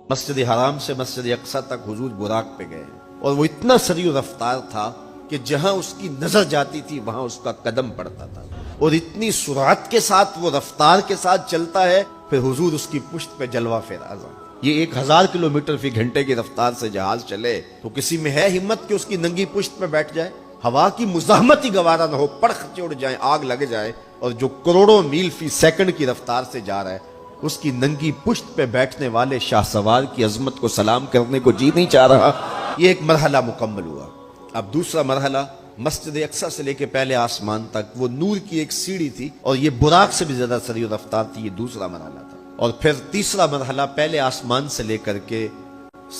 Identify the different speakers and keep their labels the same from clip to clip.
Speaker 1: مسجد حرام سے مسجد اقصی تک حضور براق پہ گئے اور وہ اتنا سریع رفتار تھا کہ جہاں اس کی نظر جاتی تھی وہاں اس کا قدم پڑتا تھا، اور اتنی سرعت کے ساتھ وہ رفتار کے ساتھ چلتا ہے، پھر حضور اس کی پشت پہ جلوہ فراز۔ یہ 1000 کلومیٹر فی گھنٹے کی رفتار سے جہاز چلے تو کسی میں ہے ہمت کہ اس کی ننگی پشت پہ بیٹھ جائے؟ ہوا کی مزاحمت ہی گوارا نہ ہو، پڑخ اڑ جائیں، آگ لگ جائے، اور جو کروڑوں میل فی سیکنڈ کی رفتار سے جا رہا ہے اس کی ننگی پشت پہ بیٹھنے والے شاہ سوار کی عظمت کو سلام کرنے کو جی نہیں چاہ رہا۔ یہ ایک مرحلہ مکمل ہوا۔ اب دوسرا مرحلہ مسجد اقصی سے لے کے پہلے آسمان تک وہ نور کی ایک سیڑھی تھی، اور یہ براق سے بھی زیادہ سریع رفتار تھی۔ یہ دوسرا مرحلہ تھا۔ اور پھر تیسرا مرحلہ پہلے آسمان سے لے کر کے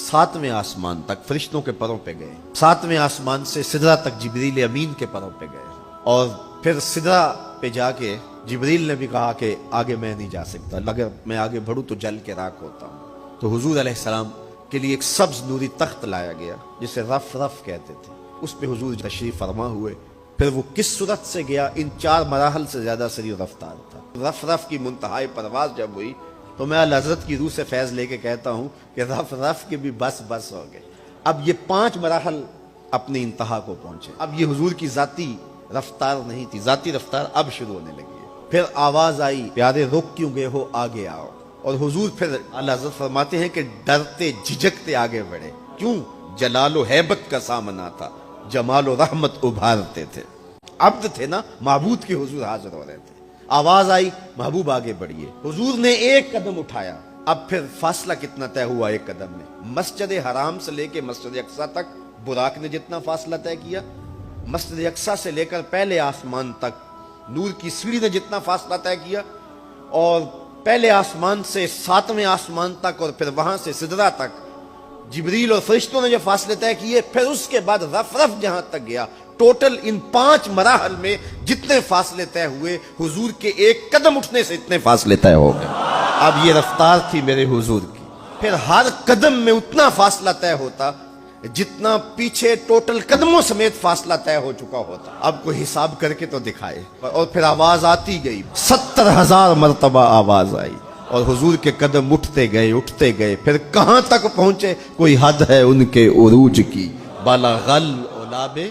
Speaker 1: 7ویں آسمان تک فرشتوں کے پروں پہ گئے، 7ویں آسمان سے سدرہ تک جبریل امین کے پروں پہ گئے، اور پھر سدرہ پہ جا کے جبریل نے بھی کہا کہ آگے میں نہیں جا سکتا، اگر میں آگے بڑھوں تو جل کے راکھ ہوتا ہوں۔ تو حضور علیہ السلام کے لیے ایک سبز نوری تخت لایا گیا جسے رف رف کہتے تھے، اس پہ حضور تشریف فرما ہوئے۔ پھر وہ کس صورت سے گیا، ان 4 مراحل سے زیادہ سریع رفتار تھا۔ رف رف کی منتہائی پرواز جب ہوئی تو میں اللہ حضرت کی روح سے فیض لے کے کہتا ہوں کہ رف رف کے بھی بس بس ہو گئے۔ اب یہ 5 مراحل اپنی انتہا کو پہنچے۔ اب یہ حضور کی ذاتی رفتار نہیں تھی، ذاتی رفتار اب شروع ہونے لگی ہے۔ پھر آواز آئی، پیارے رک کیوں گئے ہو، آگے آؤ۔ اور حضور پھر اللہ حضرت فرماتے ہیں کہ ڈرتے جھجکتے آگے بڑھے، کیوں؟ جلال و ہیبت کا سامنا تھا، جمال و رحمت ابھارتے تھے۔ عبد تھے نا، معبود کے حضور حاضر ہو رہے تھے۔ آواز آئی، محبوب آگے بڑھیے۔ حضور نے ایک قدم اٹھایا۔ اب پھر فاصلہ کتنا طے ہوا ایک قدم میں؟ مسجد حرام سے لے کے مسجد اقصی تک براق نے جتنا فاصلہ طے کیا، مسجد اقصی سے لے کر پہلے آسمان تک نور کی سیڑھی نے جتنا فاصلہ طے کیا، اور پہلے آسمان سے 7ویں آسمان تک، اور پھر وہاں سے سدرہ تک جبریل اور فرشتوں نے جو فاصلے طے کیے، پھر اس کے بعد رف رف جہاں تک گیا، ٹوٹل ان 5 مراحل میں جتنے فاصلے طے ہوئے، حضور کے ایک قدم اٹھنے سے اتنے فاصلے طے ہو گئے۔ اب یہ رفتار تھی میرے حضور کی۔ پھر ہر قدم میں اتنا فاصلہ طے ہوتا جتنا پیچھے ٹوٹل قدموں سمیت فاصلہ طے ہو چکا ہوتا۔ اب کوئی حساب کر کے تو دکھائے۔ اور پھر آواز آتی گئی، 70,000 مرتبہ آواز آئی، اور حضور کے قدم اٹھتے گئے، پھر کہاں تک پہنچے کوئی حد ہے ان کے عروج کی، بالا غل اولابے